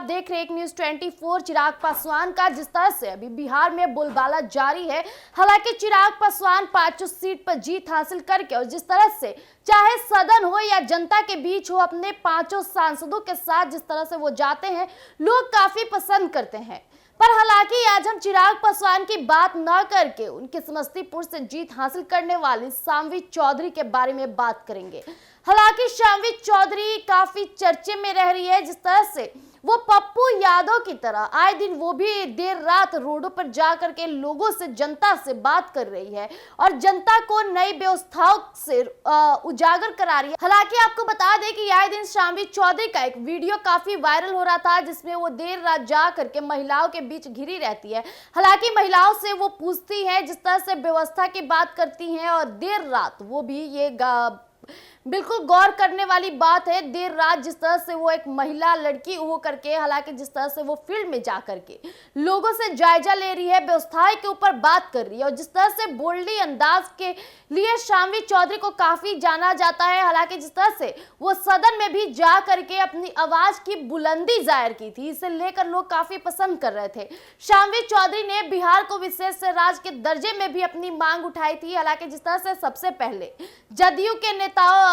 देख रहे हैं एक न्यूज 24 चिराग पासवान का। जिस तरह से अभी बिहार में बोलबाला जारी है, हालांकि चिराग पासवान 5 सीट पर जीत हासिल करके और जिस तरह से चाहे सदन हो या जनता के बीच हो, अपने 5 सांसदों के साथ जिस तरह से वो जाते हैं, लोग काफी पसंद करते हैं। पर हालांकि आज हम चिराग पासवान की बात न करके उनके समस्तीपुर से जीत हासिल करने वाली शाम्वी चौधरी के बारे में बात करेंगे। हालांकि शाम्वी चौधरी काफी चर्चे में रह रही है। जिस तरह से वो पप्पू यादव की तरह आए दिन वो भी देर रात रोडों पर जा करके लोगों से, जनता से बात कर रही है और जनता को नई व्यवस्थाओं से उजागर करा रही है। हालांकि आपको बता दें कि आए दिन शाम्वी चौधरी का एक वीडियो काफी वायरल हो रहा था, जिसमें वो देर रात जा करके महिलाओं के बीच घिरी रहती है। हालांकि महिलाओं से वो पूछती है, जिस तरह से व्यवस्था की बात करती हैं और देर रात वो भी ये बिल्कुल गौर करने वाली बात है, देर रात जिस तरह से वो एक महिला लड़की हो करके, हालांकि जिस तरह से वो फील्ड में जा करके लोगों से जायजा ले रही है, व्यवस्थाएं के ऊपर बात कर रही है और जिस तरह से बोल्डली अंदाज के लिए शाम्वी चौधरी को काफी जाना जाता है। हालांकि जिस तरह से वो सदन में भी जा करके अपनी आवाज की बुलंदी जाहिर की थी, इसे लेकर लोग काफी पसंद कर रहे थे। शाम्वी चौधरी ने बिहार को विशेष राज्य के दर्जे में भी अपनी मांग उठाई थी। हालांकि जिस तरह से सबसे पहले जदयू के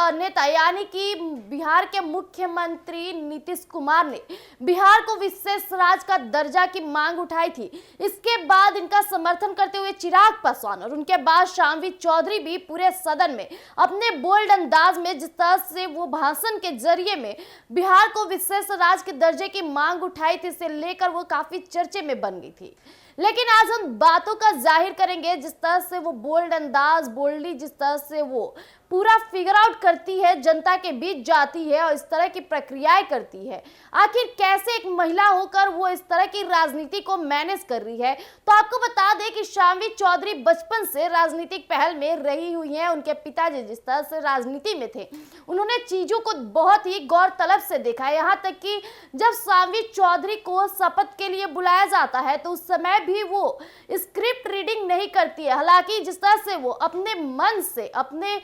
नेता यानी कि बिहार के मुख्यमंत्री नीतीश कुमार ने बिहार को विशेष राज्य का दर्जा की मांग उठाई थी। इसके बाद इनका समर्थन करते हुए चिराग पासवान और उनके बाद शाम्वी चौधरी भी पूरे सदन में अपने बोल्ड अंदाज में, जिस तरह से वो भाषण के जरिए में बिहार को विशेष राज्य के दर्जे की मांग उठाई थी, इसे लेकर वो काफी चर्चे में बन गई थी। लेकिन आज हम बातों का जाहिर करेंगे, जिस तरह से वो बोल्ड अंदाज, बोल्डली जिस तरह से वो पूरा फिगर आउट करती है, जनता के बीच जाती है और इस तरह की प्रक्रियाएं करती है। आखिर कैसे एक महिला होकर वो इस तरह की राजनीति को मैनेज कर रही है। तो आपको बता दें कि शाम्वी चौधरी बचपन से राजनीतिक पहल में रही हुई है। उनके पिताजी जिस तरह से राजनीति में थे, उन्होंने चीजों को बहुत ही गौर तलब से देखा है। यहाँ तक कि जब शाम्वी चौधरी को शपथ के लिए बुलाया जाता है तो उस समय भी वो स्क्रिप्ट रीडिंग नहीं करती है। हालांकि जिस तरह से वो अपने मन से, अपने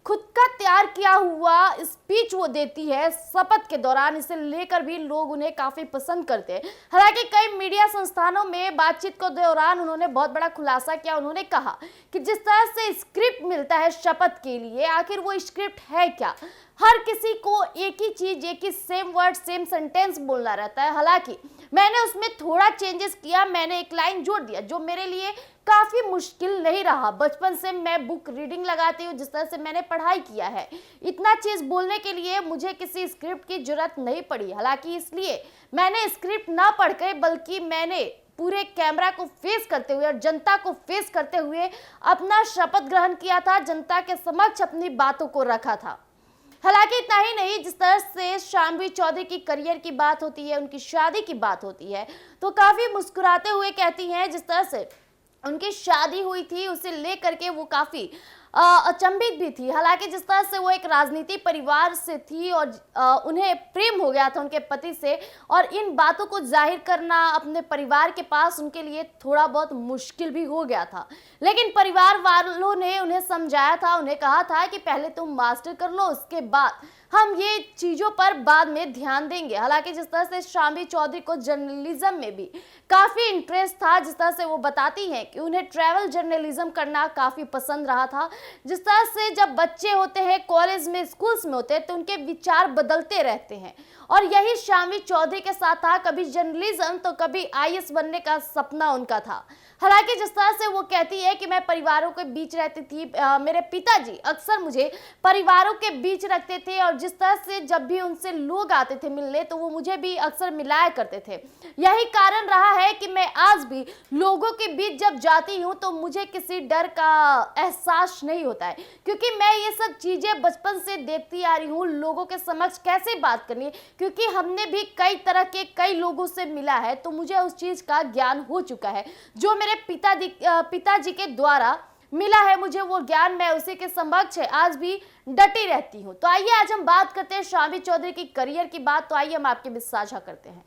खुद का तैयार किया हुआ स्पीच वो देती है शपथ के दौरान, इसे लेकर भी लोग उन्हें काफी पसंद करते हैं। हालांकि कई मीडिया संस्थानों में बातचीत के दौरान उन्होंने बहुत बड़ा खुलासा किया। उन्होंने कहा कि जिस तरह से स्क्रिप्ट मिलता है शपथ के लिए, आखिर वो स्क्रिप्ट है क्या? हर किसी को एक ही चीज, एक ही सेम वर्ड, सेम सेंटेंस बोलना रहता है। हालांकि मैंने उसमें थोड़ा चेंजेस किया, मैंने एक लाइन जोड़ दिया जो मेरे लिए काफी मुश्किल नहीं रहा। बचपन से मैं बुक रीडिंग लगाती हूँ, जिस तरह से मैंने पढ़ाई किया है, इतना चीज बोलने के लिए मुझे किसी स्क्रिप्ट की जरूरत नहीं पड़ी। हालांकि इसलिए मैंने स्क्रिप्ट ना पढ़कर बल्कि मैंने पूरे कैमरा को फेस करते हुए और जनता को फेस करते हुए अपना शपथ ग्रहण किया था, जनता के समक्ष अपनी बातों को रखा था। हालांकि इतना ही नहीं, जिस तरह से शाम्वी चौधरी की करियर की बात होती है, उनकी शादी की बात होती है, तो काफी मुस्कुराते हुए कहती हैं जिस तरह से उनकी शादी हुई थी उसे लेकर के वो काफी अचंभित भी थी। हालांकि जिस तरह से वो एक राजनीति परिवार से थी और उन्हें प्रेम हो गया था उनके पति से, और इन बातों को जाहिर करना अपने परिवार के पास उनके लिए थोड़ा बहुत मुश्किल भी हो गया था। लेकिन परिवार वालों ने उन्हें समझाया था, उन्हें कहा था कि पहले तुम मास्टर कर लो, उसके बाद हम ये चीजों पर बाद में ध्यान देंगे। हालांकि जिस तरह से शाम्वी चौधरी को जर्नलिज्म में भी काफी इंटरेस्ट था, जिस तरह से वो बताती हैं कि उन्हें ट्रैवल जर्नलिज्म करना काफी पसंद रहा था। जिस तरह से जब बच्चे होते हैं, कॉलेज में, स्कूल्स में होते हैं, तो उनके विचार बदलते रहते हैं और यही शाम्वी चौधरी के साथ था। कभी जर्नलिज्म तो कभी आईएएस बनने का सपना उनका था। हालांकि जिस तरह से वो कहती है कि मैं परिवारों के बीच रहती थी, मेरे पिताजी अक्सर मुझे परिवारों के बीच रखते थे और जिस तरह से जब भी उनसे लोग आते थे मिलने तो वो मुझे भी अक्सर मिलाया करते थे। यही कारण रहा है कि मैं आज भी लोगों के बीच जब जाती हूँ तो मुझे किसी डर का एहसास नहीं होता है, क्योंकि मैं ये सब चीजें बचपन से देखती आ रही हूँ। लोगों के समक्ष कैसे बात करनी है, क्योंकि हमने भी कई तरह के कई लोगों से मिला है, तो मुझे उस चीज का ज्ञान हो चुका है जो मेरे पिताजी के द्वारा मिला है। मुझे वो ज्ञान, मैं उसी के समक्ष है आज भी डटी रहती हूँ। तो आइए आज हम बात करते हैं शाम्वी चौधरी की करियर की बात। तो आइए हम आपके बीच साझा करते हैं।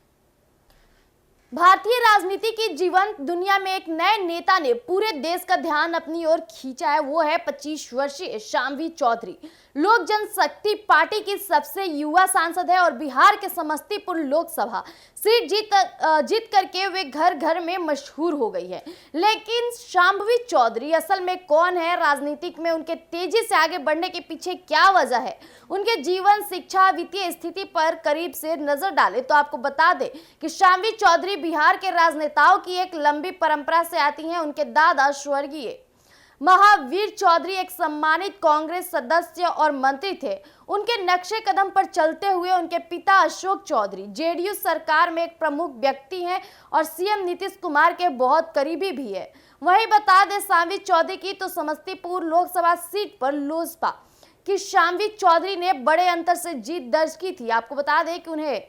भारतीय राजनीति की जीवंत दुनिया में एक नए नेता ने पूरे देश का ध्यान अपनी ओर खींचा है। वो है 25 वर्षीय शाम्वी चौधरी। लोक जनशक्ति पार्टी की सबसे युवा सांसद है और बिहार के समस्तीपुर लोकसभा सीट जीत करके वे घर घर में मशहूर हो गई है। लेकिन शाम्वी चौधरी असल में कौन है, राजनीतिक में उनके तेजी से आगे बढ़ने के पीछे क्या वजह है, उनके जीवन, शिक्षा, वित्तीय स्थिति पर करीब से नजर डालें तो आपको बता दें कि शाम्वी चौधरी बिहार के राजनेताओं की एक लंबी परंपरा से आती हैं। उनके दादा स्वर्गीय महावीर चौधरी एक सम्मानित कांग्रेस सदस्य और मंत्री थे। उनके नक्शे कदम पर चलते हुए उनके पिता अशोक चौधरी जेडीयू सरकार में एक प्रमुख व्यक्ति हैं और सीएम नीतीश कुमार के बहुत करीबी भी है। वहीं बता दें शाम्वी चौधरी की तो समस्तीपुर लोकसभा सीट पर लोजपा की शाम्वी चौधरी ने बड़े अंतर से जीत दर्ज की थी। आपको बता दें कि उन्हें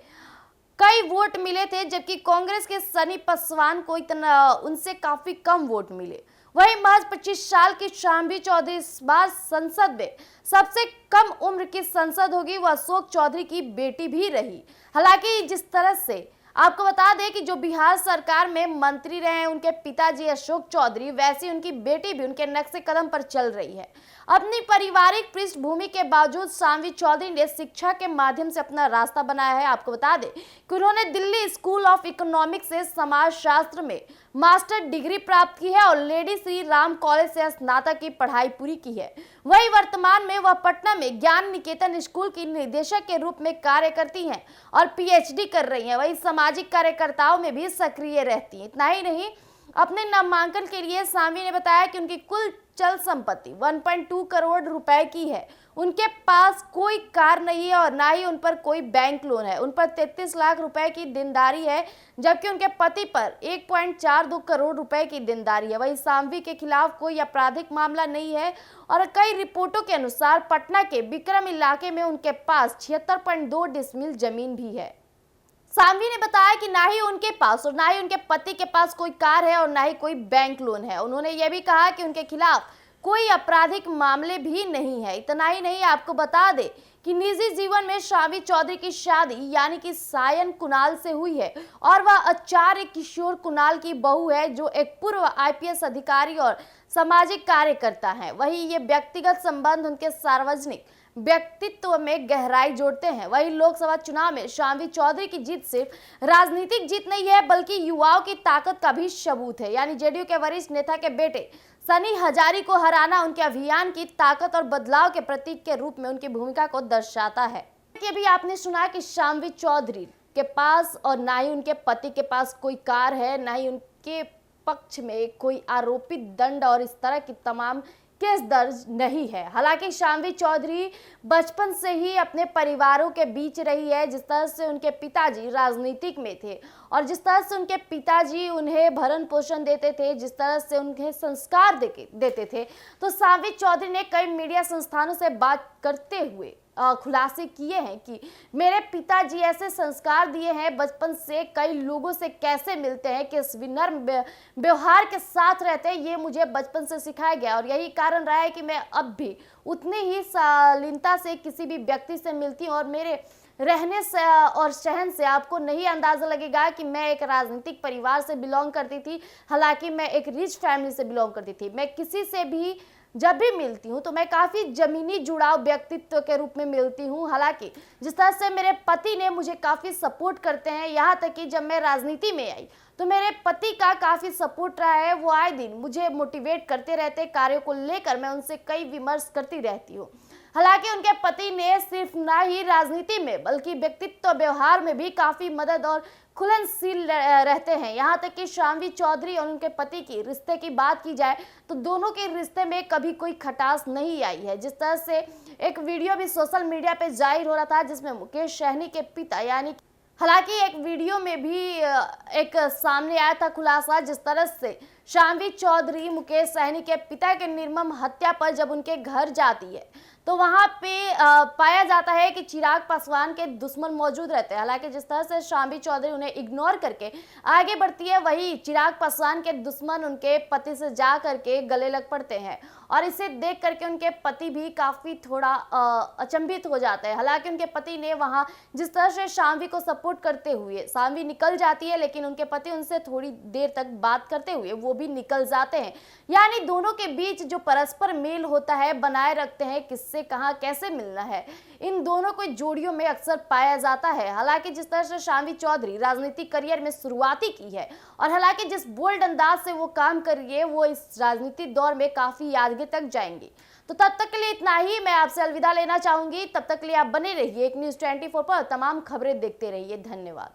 कई वोट मिले थे, जबकि कांग्रेस के सनी पासवान को उनसे काफी कम वोट मिले। वहीं महज 25 साल की शाम्वी चौधरी इस बार संसद में सबसे कम उम्र की सांसद होगी। वह अशोक चौधरी की बेटी भी रही। हालांकि जिस तरह से आपको बता दें कि जो बिहार सरकार में मंत्री रहे हैं उनके पिताजी अशोक चौधरी, वैसे उनकी बेटी भी उनके नक्शे कदम पर चल रही है। अपनी पारिवारिक पृष्ठभूमि के बावजूद शाम्वी चौधरी ने शिक्षा के माध्यम से अपना रास्ता बनाया है। आपको बता दें कि उन्होंने दिल्ली स्कूल ऑफ इकोनॉमिक्स से समाजशास्त्र में मास्टर डिग्री प्राप्त की है और लेडी श्री राम कॉलेज से स्नातक की पढ़ाई पूरी की है। वही वर्तमान में वह पटना में ज्ञान निकेतन स्कूल की निदेशक के रूप में कार्य करती हैं और पीएचडी कर रही हैं। वही सामाजिक कार्यकर्ताओं में भी सक्रिय रहती हैं। इतना ही नहीं, अपने नामांकन के लिए शाम्वी ने बताया कि उनकी कुल चल संपत्ति 1.2 करोड़ रुपए की है। उनके पास कोई कार नहीं है और ना ही उन पर कोई बैंक लोन है। उन पर 33 लाख रुपए की देनदारी है, जबकि उनके पति पर 1.42 करोड़ रुपए की देनदारी है। वही शाम्वी के खिलाफ कोई आपराधिक मामला नहीं है और कई रिपोर्टों के अनुसार पटना के बिक्रम इलाके में उनके पास 76.2 डिसमिल जमीन भी है। शाम्वी ने बताया कि ना ही उनके पास और ना ही उनके पति के पास कोई कार है और ना ही कोई बैंक लोन है। उन्होंने यह भी कहा कि उनके खिलाफ कोई आपराधिक मामले भी नहीं है। इतना ही नहीं, आपको बता दें कि निजी जीवन में शाम्वी चौधरी की शादी यानी कि सायन कुणाल से हुई है और वह आचार्य किशोर कुणाल की बहू है, जो एक पूर्व आईपीएस अधिकारी और सामाजिक कार्यकर्ता है। वही ये व्यक्तिगत संबंध उनके सार्वजनिक व्यक्तित्व में गहराई जोड़ते हैं। वही लोकसभा चुनाव में शाम्वी चौधरी की जीत सिर्फ राजनीतिक जीत नहीं है, बल्कि युवाओं की ताकत का भी सबूत है। यानी जेडीयू के वरिष्ठ नेता के बेटे सनी हजारी को हराना उनके अभियान की ताकत और बदलाव के प्रतीक के रूप में उनकी भूमिका को दर्शाता है। कि अभी आपने सुना कि शाम्वी चौधरी के पास और ना ही उनके पति के पास कोई कार है, ना ही उनके पक्ष में कोई आरोपित दंड और इस तरह की तमाम केस दर्ज नहीं है। हालांकि शाम्वी चौधरी बचपन से ही अपने परिवारों के बीच रही है। जिस तरह से उनके पिताजी राजनीतिक में थे और जिस तरह से उनके पिताजी उन्हें भरण पोषण देते थे, जिस तरह से उन्हें संस्कार देते थे, तो शाम्वी चौधरी ने कई मीडिया संस्थानों से बात करते हुए खुलासे किए हैं कि मेरे पिताजी ऐसे संस्कार दिए हैं, बचपन से कई लोगों से कैसे मिलते हैं, किस विनम्र व्यवहार के साथ रहते हैं, ये मुझे बचपन से सिखाया गया और यही कारण रहा है कि मैं अब भी उतनी ही शालीनता से किसी भी व्यक्ति से मिलती हूँ। और मेरे रहने से और सहन से आपको नहीं अंदाजा लगेगा कि मैं एक राजनीतिक परिवार से बिलोंग करती थी। हालांकि मैं एक रिच फैमिली से बिलोंग करती थी। मैं किसी से भी जब भी मिलती हूँ तो मैं काफ़ी जमीनी जुड़ाव व्यक्तित्व के रूप में मिलती हूँ। हालांकि जिस तरह से मेरे पति ने मुझे काफ़ी सपोर्ट करते हैं, यहाँ तक कि जब मैं राजनीति में आई तो मेरे पति का काफ़ी सपोर्ट रहा है। वो आए दिन मुझे मोटिवेट करते रहते, कार्यों को लेकर मैं उनसे कई विमर्श करती रहती हूँ। हालांकि उनके पति ने सिर्फ ना ही राजनीति में बल्कि व्यक्तित्व व्यवहार में भी काफ़ी मदद और खुलनशील रहते हैं। यहाँ तक कि शाम्वी चौधरी और उनके पति की रिश्ते की बात की जाए तो दोनों के रिश्ते में कभी कोई खटास नहीं आई है। जिस तरह से एक वीडियो भी सोशल मीडिया पे जाहिर हो रहा था जिसमें मुकेश सहनी के पिता यानी हालांकि एक वीडियो में भी एक सामने आया था खुलासा, जिस तरह से शाम्वी चौधरी मुकेश सहनी के पिता के निर्मम हत्या पर जब उनके घर जाती है तो वहां पे पाया जाता है कि चिराग पासवान के दुश्मन मौजूद रहते हैं। हालांकि जिस तरह से शाम्वी चौधरी उन्हें इग्नोर करके आगे बढ़ती है, वही चिराग पासवान के दुश्मन उनके पति से जा करके गले लग पड़ते हैं और इसे देख करके उनके पति भी काफी थोड़ा अचंभित हो जाते हैं। हालांकि उनके पति ने वहां जिस तरह से शाम्वी को सपोर्ट करते हुए शाम्वी निकल जाती है, लेकिन उनके पति उनसे थोड़ी देर तक बात करते हुए वो भी निकल जाते हैं। यानी दोनों के बीच जो परस्पर मेल होता है बनाए रखते हैं, किससे कहां कैसे मिलना है, इन दोनों को जोड़ियों में अक्सर पाया जाता है। हालांकि जिस तरह से शाम्वी चौधरी राजनीतिक करियर में शुरुआती की है और हालांकि जिस बोल्ड अंदाज से वो काम कर रही है, वो इस राजनीतिक दौर में काफी यादगार तक जाएंगी। तो तब तक के लिए इतना ही, मैं आपसे अलविदा लेना चाहूंगी। तब तक के लिए आप बने रहिए एक न्यूज़ 24 पर, तमाम खबरें देखते रहिए। धन्यवाद।